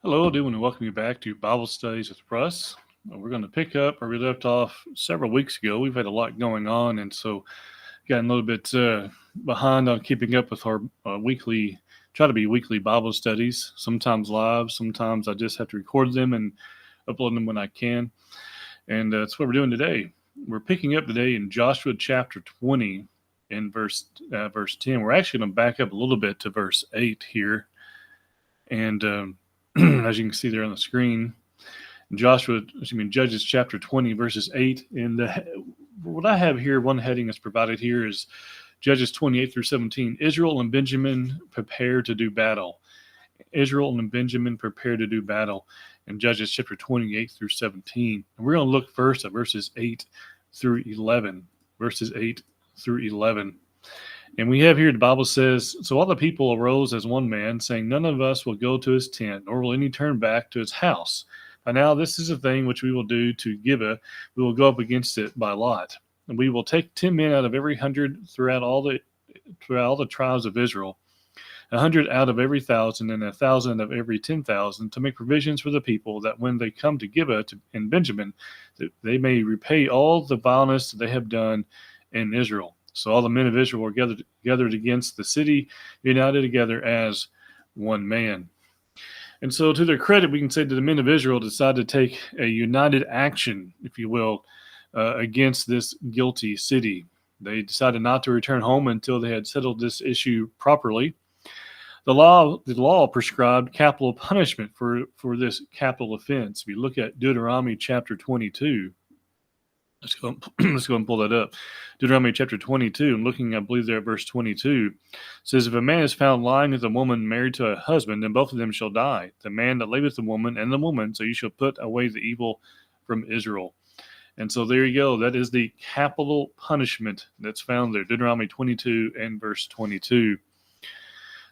Hello, I want to welcome you back to Bible Studies with Russ. We're going to pick up where we left off several weeks ago. We've had a lot going on, and so gotten a little bit behind on keeping up with our try to be weekly Bible studies. Sometimes live, sometimes I just have to record them and upload them when I can. And that's what we're doing today. We're picking up today in Joshua chapter 20 in verse 10. We're actually going to back up a little bit to verse 8 here. And as you can see there on the screen, Judges chapter 20, verses 8. And what I have here, one heading that's provided here is Judges 28 through 17. Israel and Benjamin prepare to do battle. Israel and Benjamin prepare to do battle in Judges chapter 28 through 17. And we're going to look first at verses 8 through 11. Verses 8 through 11. And we have here, the Bible says, so all the people arose as one man, saying, none of us will go to his tent, nor will any turn back to his house. But now this is a thing which we will do to Gibeah. We will go up against it by lot. And we will take 10 men out of every 100 throughout all the tribes of Israel, 100 out of every 1,000, and 1,000 of every 10,000, to make provisions for the people, that when they come to Gibeah in Benjamin, that they may repay all the vileness they have done in Israel. So all the men of Israel were gathered against the city, united together as one man. And so to their credit, we can say that the men of Israel decided to take a united action, if you will, against this guilty city. They decided not to return home until they had settled this issue properly. The law prescribed capital punishment for this capital offense. If you look at Deuteronomy chapter 22, let's go and pull that up. Deuteronomy chapter 22, and looking, I believe there at verse 22, says, if a man is found lying with a woman married to a husband, then both of them shall die, the man that lay with the woman and the woman, so you shall put away the evil from Israel. And so there you go. That is the capital punishment that's found there, Deuteronomy 22 and verse 22.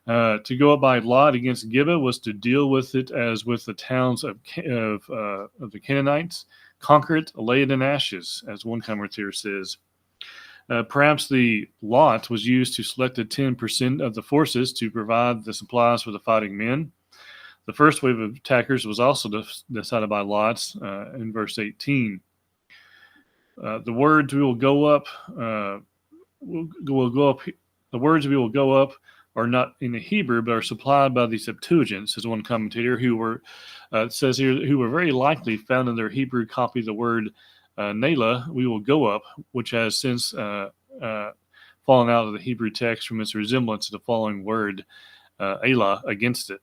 To go up by lot against Gibeah was to deal with it as with the towns of the Canaanites, conquer it, lay it in ashes, as one commentator says. Perhaps the lot was used to select the 10% of the forces to provide the supplies for the fighting men. The first wave of attackers was also decided by lots in verse 18. The words we will go up, the words we will go up are not in the Hebrew, but are supplied by the Septuagint, says one commentator, who were says here who were very likely found in their Hebrew copy the word Nela, we will go up, which has since fallen out of the Hebrew text from its resemblance to the following word, Elah, against it.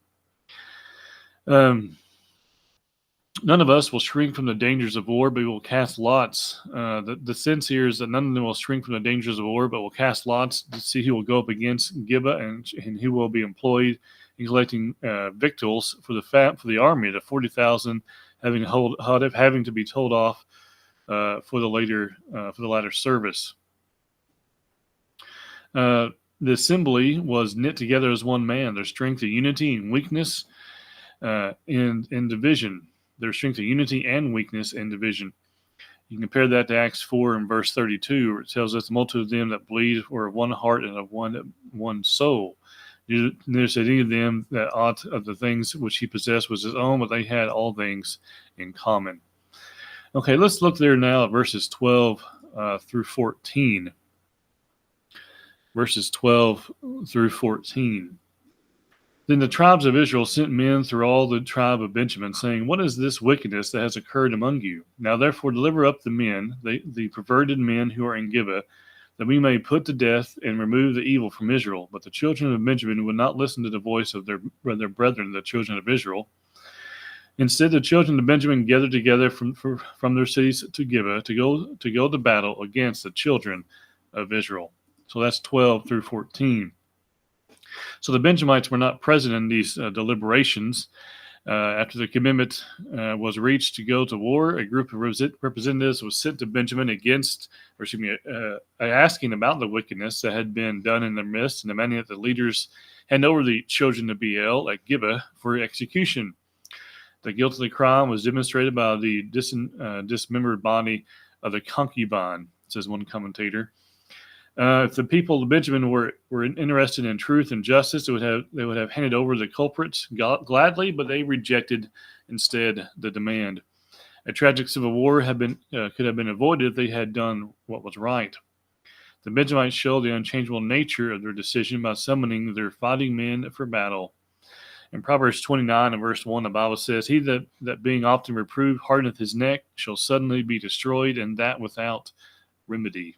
None of us will shrink from the dangers of war, but we will cast lots. The sense here is that none of them will shrink from the dangers of war, but will cast lots to see who will go up against Gibeah and who will be employed in collecting victuals for the army, the 40,000 having to be told off for the latter service. The assembly was knit together as one man. Their strength of unity and weakness in division. Their strength of unity and weakness and division. You can compare that to Acts 4 and verse 32, where it tells us the multitude of them that believed were of one heart and of one soul. Neither said any of them that aught of the things which he possessed was his own, but they had all things in common. Okay, let's look there now at verses 12 through 14. Verses 12 through 14. Then the tribes of Israel sent men through all the tribe of Benjamin, saying, what is this wickedness that has occurred among you? Now therefore deliver up the men, the perverted men who are in Gibeah, that we may put to death and remove the evil from Israel. But the children of Benjamin would not listen to the voice of their brethren, the children of Israel. Instead, the children of Benjamin gathered together from their cities to Gibeah to go to battle against the children of Israel. So that's 12 through 14. So the Benjamites were not present in these deliberations. After the commitment was reached to go to war, a group of representatives was sent to Benjamin asking about the wickedness that had been done in their midst and demanding that the leaders hand over the children of Beel at Gibeah for execution. The guilt of the crime was demonstrated by the dismembered body of the concubine, says one commentator. If the people of Benjamin were interested in truth and justice, they would have handed over the culprits gladly, but they rejected instead the demand. A tragic civil war could have been avoided if they had done what was right. The Benjamites showed the unchangeable nature of their decision by summoning their fighting men for battle. In Proverbs 29 and verse 1, the Bible says, He that being often reproved hardeneth his neck shall suddenly be destroyed, and that without remedy.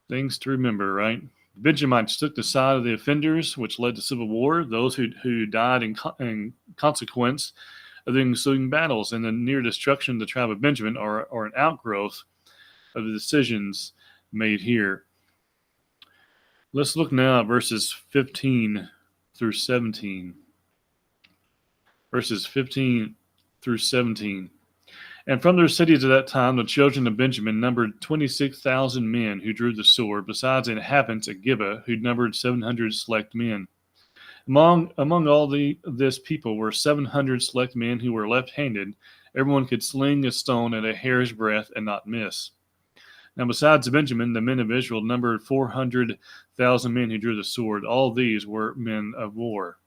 Things to remember, right? The Benjamites took the side of the offenders, which led to civil war. Those who died in consequence of the ensuing battles and the near destruction of the tribe of Benjamin are an outgrowth of the decisions made here. Let's look now at verses 15 through 17. Verses 15 through 17. And from their cities at that time, the children of Benjamin numbered 26,000 men who drew the sword, besides the inhabitants at Gibeah, who numbered 700 select men. Among all this people were 700 select men who were left-handed. Everyone could sling a stone at a hair's breadth and not miss. Now, besides Benjamin, the men of Israel numbered 400,000 men who drew the sword. All these were men of war.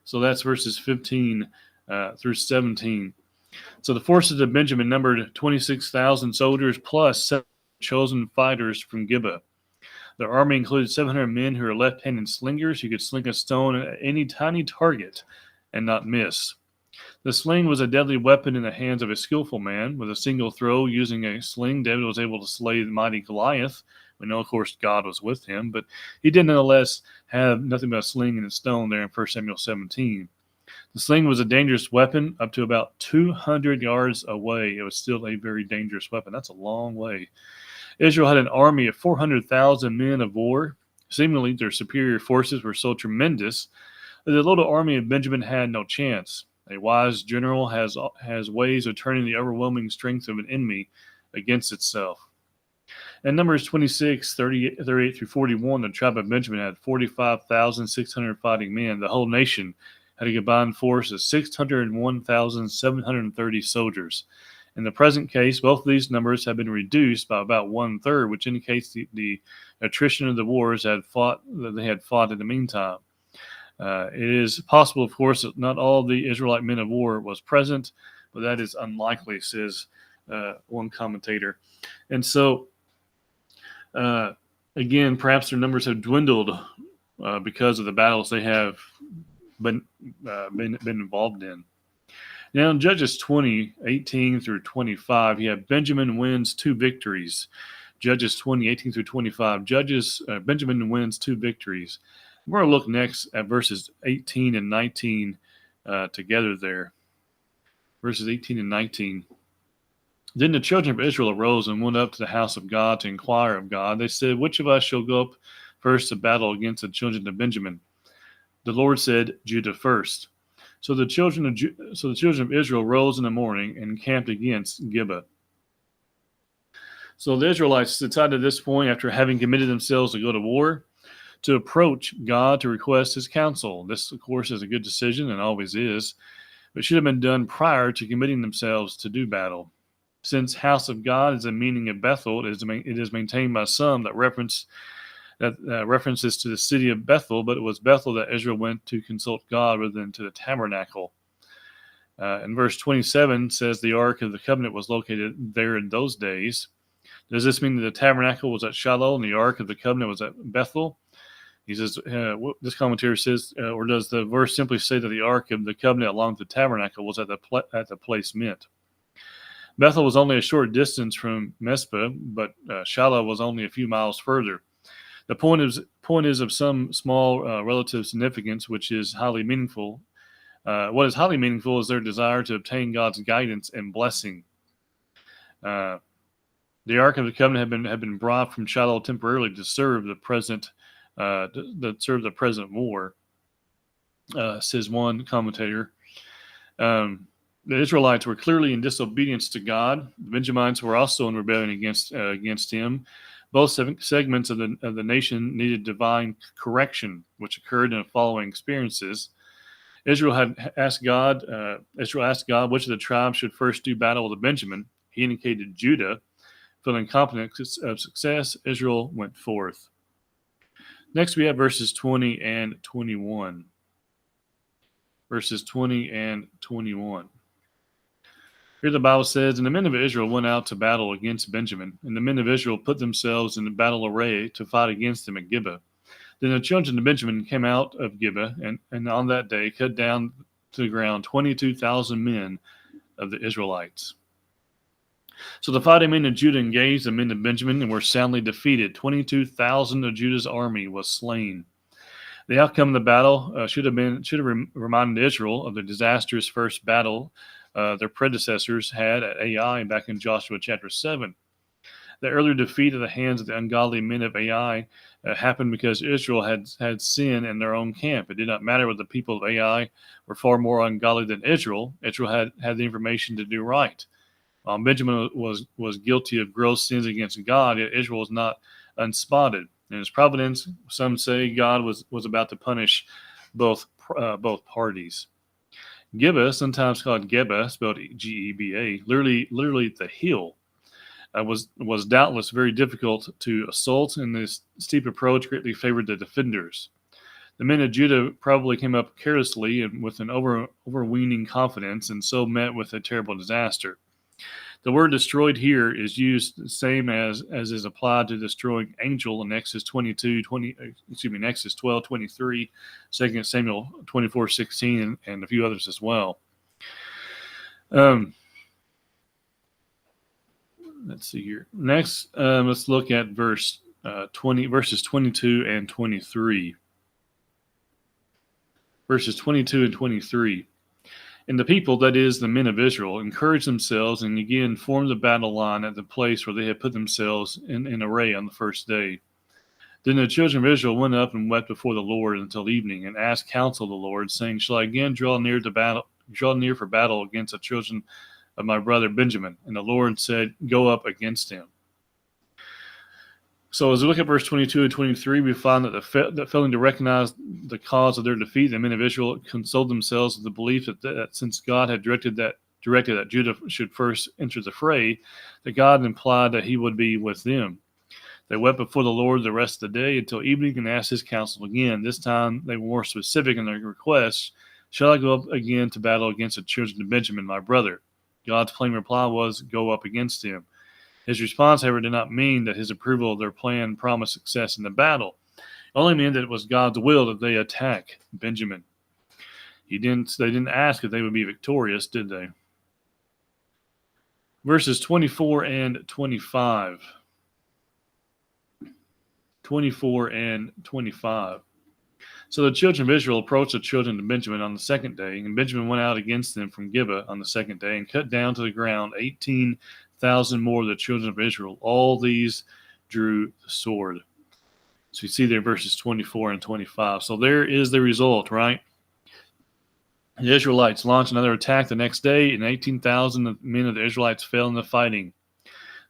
So that's verses 15 through 17. So the forces of Benjamin numbered 26,000 soldiers plus 7 chosen fighters from Gibeah. Their army included 700 men who were left-handed slingers who could sling a stone at any tiny target and not miss. The sling was a deadly weapon in the hands of a skillful man. With a single throw using a sling, David was able to slay the mighty Goliath. We know, of course, God was with him, but he did nonetheless have nothing but a sling and a stone there in 1 Samuel 17. The sling was a dangerous weapon up to about 200 yards away. It was still a very dangerous weapon. That's a long way. Israel had an army of 400,000 men of war. Seemingly, their superior forces were so tremendous that the little army of Benjamin had no chance. A wise general has ways of turning the overwhelming strength of an enemy against itself. In Numbers 26, 38 through 41, the tribe of Benjamin had 45,600 fighting men. The whole nation had a combined force of 601,730 soldiers. In the present case, both of these numbers have been reduced by about 1/3, which indicates the attrition of the wars that they had fought in the meantime. It is possible, of course, that not all the Israelite men of war was present, but that is unlikely, says one commentator. And so, again, perhaps their numbers have dwindled because of the battles they have been involved in. Now, in Judges 20, 18 through 25, you have Benjamin wins 2 victories. Judges 20, 18 through 25, Benjamin wins 2 victories. We're going to look next at verses 18 and 19 together there. Verses 18 and 19. Then the children of Israel arose and went up to the house of God to inquire of God. They said, Which of us shall go up first to battle against the children of Benjamin? The Lord said, Judah first. So the children of Israel rose in the morning and camped against Gibeah. So the Israelites decided at this point, after having committed themselves to go to war, to approach God to request his counsel. This, of course, is a good decision and always is, but should have been done prior to committing themselves to do battle. Since house of God is the meaning of Bethel, it is maintained by some that references to the city of Bethel, but it was Bethel that Israel went to consult God rather than to the tabernacle. And verse 27 says the Ark of the Covenant was located there in those days. Does this mean that the tabernacle was at Shiloh and the Ark of the Covenant was at Bethel? He says, this commentary says, or does the verse simply say that the Ark of the Covenant along with the tabernacle was at the place meant? Bethel was only a short distance from Mizpah, but Shiloh was only a few miles further. The point is of some small relative significance, which is highly meaningful. What is highly meaningful is their desire to obtain God's guidance and blessing. The Ark of the Covenant had been brought from Shiloh temporarily to serve the present war, says one commentator. The Israelites were clearly in disobedience to God. The Benjamites were also in rebellion against him. Both segments of the nation needed divine correction, which occurred in the following experiences. Israel asked God which of the tribes should first do battle with Benjamin. He indicated Judah. Feeling confident of success, Israel went forth. Next, we have verses 20 and 21. Verses 20 and 21. Here the Bible says, And the men of Israel went out to battle against Benjamin, and the men of Israel put themselves in battle array to fight against them at Gibeah. Then the children of Benjamin came out of Gibeah, and on that day cut down to the ground 22,000 men of the Israelites. So the fighting men of Judah engaged the men of Benjamin and were soundly defeated. 22,000 of Judah's army was slain. The outcome of the battle should have reminded Israel of the disastrous first battle their predecessors had at Ai back in Joshua chapter 7. The earlier defeat at the hands of the ungodly men of Ai happened because Israel had sin in their own camp. It did not matter whether the people of Ai were far more ungodly than Israel. Israel had the information to do right. Benjamin was guilty of gross sins against God, yet Israel was not unspotted. In his providence, some say God was about to punish both parties. Gibeah, sometimes called Geba, spelled Geba, literally the hill, was doubtless very difficult to assault, and this steep approach greatly favored the defenders. The men of Judah probably came up carelessly and with an overweening confidence, and so met with a terrible disaster. The word destroyed here is used the same as is applied to destroying angel in Exodus 12:23, 2 Samuel 24:16, and a few others as well. Let's see here. Next, let's look at verses 22 and 23. Verses 22 and 23. And the people, that is, the men of Israel, encouraged themselves and again formed the battle line at the place where they had put themselves in array on the first day. Then the children of Israel went up and wept before the Lord until evening, and asked counsel of the Lord, saying, Shall I again draw near for battle against the children of my brother Benjamin? And the Lord said, Go up against him. So as we look at verse 22 and 23, we find that failing to recognize the cause of their defeat, the men of Israel consoled themselves with the belief that since God had directed that Judah should first enter the fray, that God implied that he would be with them. They wept before the Lord the rest of the day until evening and asked his counsel again. This time they were more specific in their requests. Shall I go up again to battle against the children of Benjamin, my brother? God's plain reply was, Go up against him. His response, however, did not mean that his approval of their plan promised success in the battle. It only meant that it was God's will that they attack Benjamin. They didn't ask if they would be victorious, did they? Verses 24 and 25. 24 and 25. So the children of Israel approached the children of Benjamin on the second day, and Benjamin went out against them from Gibeah on the second day, and cut down to the ground 18,000 more of the children of Israel. All these drew the sword. So you see there verses 24 and 25. So there is the result, right? The Israelites launched another attack the next day, and 18,000 men of the Israelites fell in the fighting.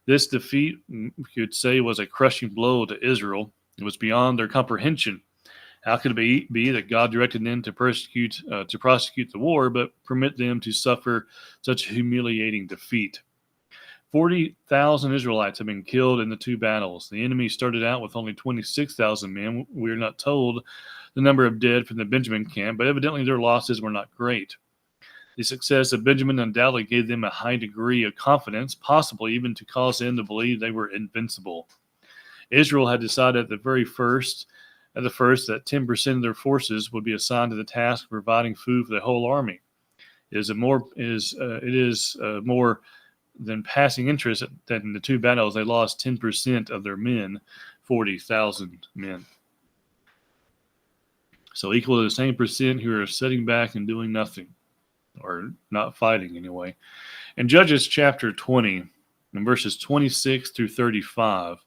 This defeat, you could say, was a crushing blow to Israel. It was beyond their comprehension. How could it be that God directed them to prosecute the war, but permit them to suffer such a humiliating defeat? 40,000 Israelites have been killed in the two battles. The enemy started out with only 26,000 men. We are not told the number of dead from the Benjamin camp, but evidently their losses were not great. The success of Benjamin undoubtedly gave them a high degree of confidence, possibly even to cause them to believe they were invincible. Israel had decided at the first that 10% of their forces would be assigned to the task of providing food for the whole army. It is more than passing interest that in the two battles they lost 10% of their men, 40,000 men. So equal to the same percent who are sitting back and doing nothing, or not fighting anyway. In Judges chapter 20, in verses 26 through 35,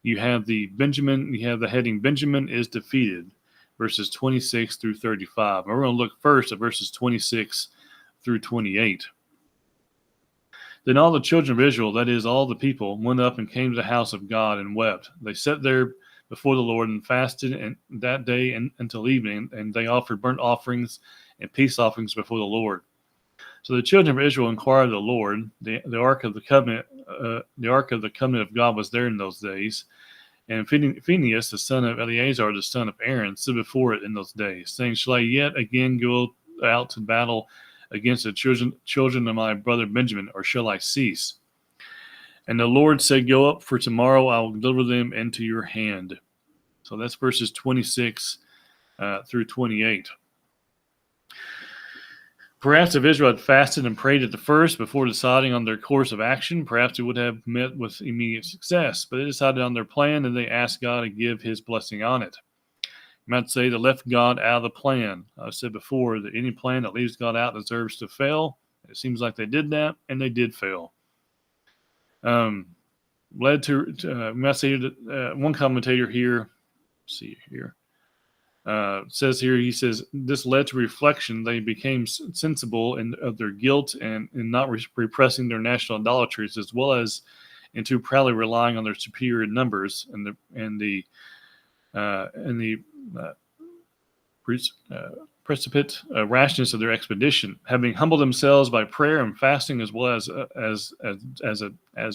you have the heading Benjamin is defeated, verses 26 through 35. And we're going to look first at verses 26 through 28. Then all the children of Israel, that is, all the people, went up and came to the house of God and wept. They sat there before the Lord and fasted that day until evening, and they offered burnt offerings and peace offerings before the Lord. So the children of Israel inquired of the Lord. The ark of the covenant, of God was there in those days. And Phinehas, the son of Eleazar, the son of Aaron, stood before it in those days, saying, "Shall I yet again go out to battle against the children of my brother Benjamin, or shall I cease?" And the Lord said, "Go up, for tomorrow I will deliver them into your hand." So that's verses 26 through 28. Perhaps if Israel had fasted and prayed at the first before deciding on their course of action, perhaps it would have met with immediate success. But they decided on their plan, and they asked God to give his blessing on it. You might say they left God out of the plan. I said before that any plan that leaves God out deserves to fail. It seems like they did that, and they did fail. Led to might say one commentator here. See here. Says here, he says, this led to reflection. They became sensible of their guilt and in not repressing their national idolatries, as well as in too proudly relying on their superior numbers and the precipitate rashness of their expedition. Having humbled themselves by prayer and fasting, as well as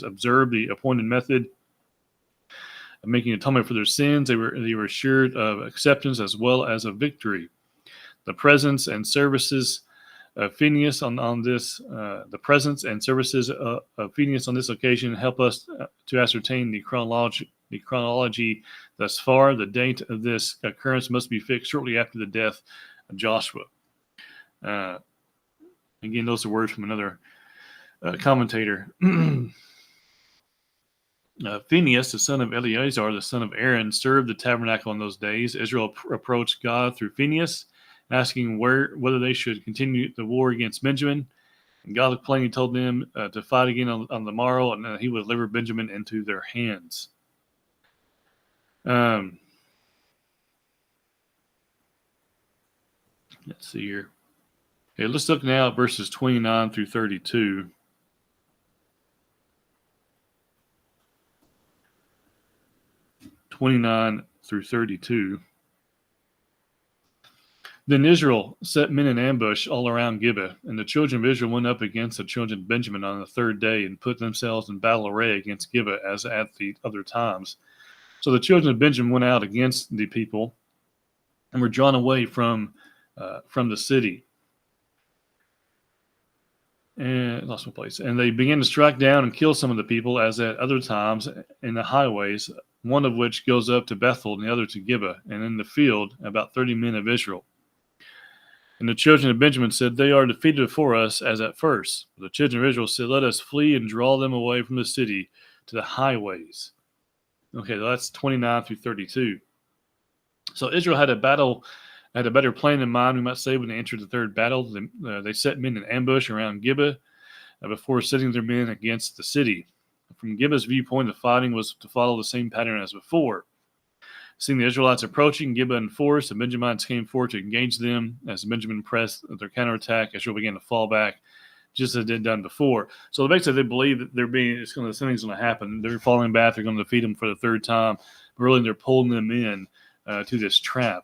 observed the appointed method of making atonement for their sins, they were assured of acceptance as well as of victory. The presence and services of Phinehas on this occasion help us to ascertain the chronology thus far. The date of this occurrence must be fixed shortly after the death of Joshua. Again, those are words from another commentator. Phinehas, the son of Eleazar, the son of Aaron, served the tabernacle in those days. Israel approached God through Phinehas, asking whether they should continue the war against Benjamin. And God plainly told them to fight again on the morrow, and he would deliver Benjamin into their hands. Let's see here. Okay, let's look now at verses 29 through 32. Then Israel set men in ambush all around Gibeah, and the children of Israel went up against the children of Benjamin on the third day and put themselves in battle array against Gibeah as at the other times. So the children of Benjamin went out against the people and were drawn away from the city. And lost my place. And they began to strike down and kill some of the people, as at other times, in the highways, one of which goes up to Bethel and the other to Gibeah, and in the field about 30 men of Israel. And the children of Benjamin said, "They are defeated before us as at first." But the children of Israel said, "Let us flee and draw them away from the city to the highways." Okay, so that's 29 through 32. So Israel had a better plan in mind, we might say, when they entered the third battle. They set men in ambush around Gibeah before setting their men against the city. From Gibeah's viewpoint, the fighting was to follow the same pattern as before. Seeing the Israelites approaching Gibeah in force, the Benjamites came forward to engage them. As Benjamin pressed their counterattack, Israel began to fall back, just as it had done before. So basically, they believe that something's going to happen. They're falling back. They're going to defeat them for the third time. But really, they're pulling them in to this trap.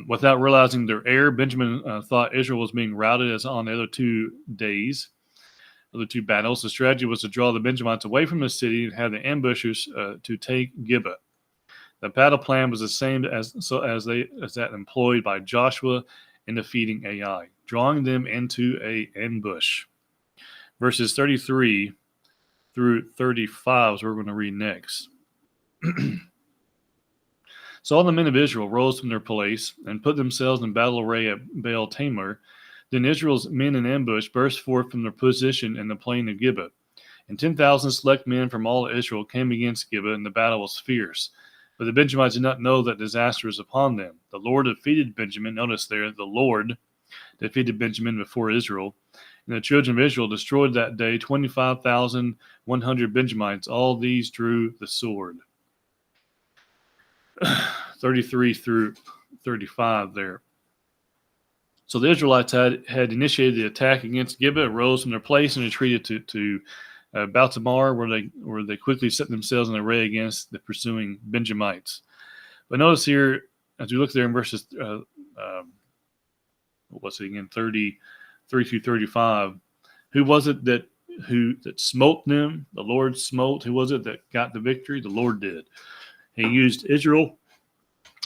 Without realizing their error, Benjamin thought Israel was being routed as on the other two battles. The strategy was to draw the Benjamites away from the city and have the ambushers to take Gibeah. The battle plan was the same as that employed by Joshua in defeating Ai, drawing them into an ambush. Verses 33 through 35 is what we're going to read next. So all the men of Israel rose from their place and put themselves in battle array at Baal Tamar. Then Israel's men in ambush burst forth from their position in the plain of Gibeah. And 10,000 select men from all Israel came against Gibeah, and the battle was fierce. But the Benjamites did not know that disaster was upon them. The Lord defeated Benjamin. Notice there, the Lord defeated Benjamin before Israel. And the children of Israel destroyed that day 25,100 Benjamites. All these drew the sword. 33 through 35 there. So the Israelites had initiated the attack against Gibeah, rose from their place, and retreated to Baal Tamar, where they quickly set themselves in array against the pursuing Benjamites. But notice here, as we look there in verses, 30, 3 through 35. Who was it that smote them? The Lord smote. Who was it that got the victory? The Lord did. He used Israel,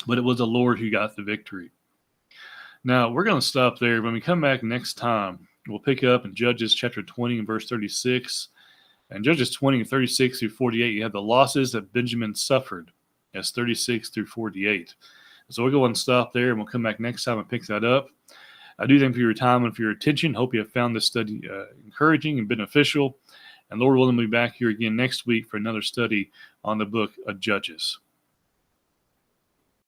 but it was the Lord who got the victory. Now, we're going to stop there. When we come back next time, we'll pick up in Judges chapter 20 and verse 36. And Judges 20 and 36 through 48, you have the losses that Benjamin suffered. That's 36 through 48. So we'll go and stop there, and we'll come back next time and pick that up. I do thank you for your time and for your attention. Hope you have found this study encouraging and beneficial. And Lord willing, we'll be back here again next week for another study on the book of Judges.